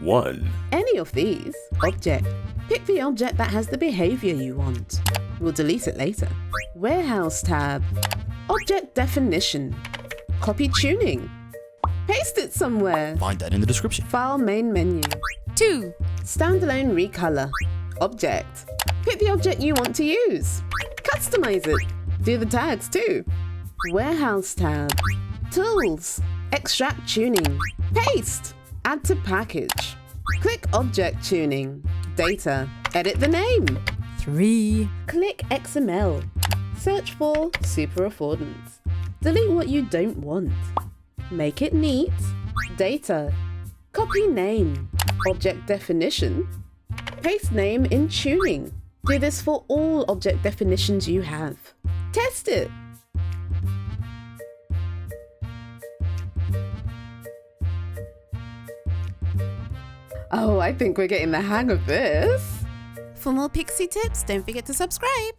1. Any of these. Object. Pick the object that has the behavior you want. We'll delete it later. Warehouse tab. Object definition. Copy tuning. Paste it somewhere. Find that in the description. File main menu. 2. Standalone recolor. Object. Pick the object you want to use. Customize it. Do the tags too. Warehouse tab. Tools. Extract tuning. Paste. Add to package. Click object tuning. Data. Edit the name. 3. Click XML. Search for super affordance. Delete what you don't want. Make it neat. Data. Copy name. Object definition. Paste name in tuning. Do this for all object definitions you have. Test it. Oh, I think we're getting the hang of this. For more Pixie tips, don't forget to subscribe.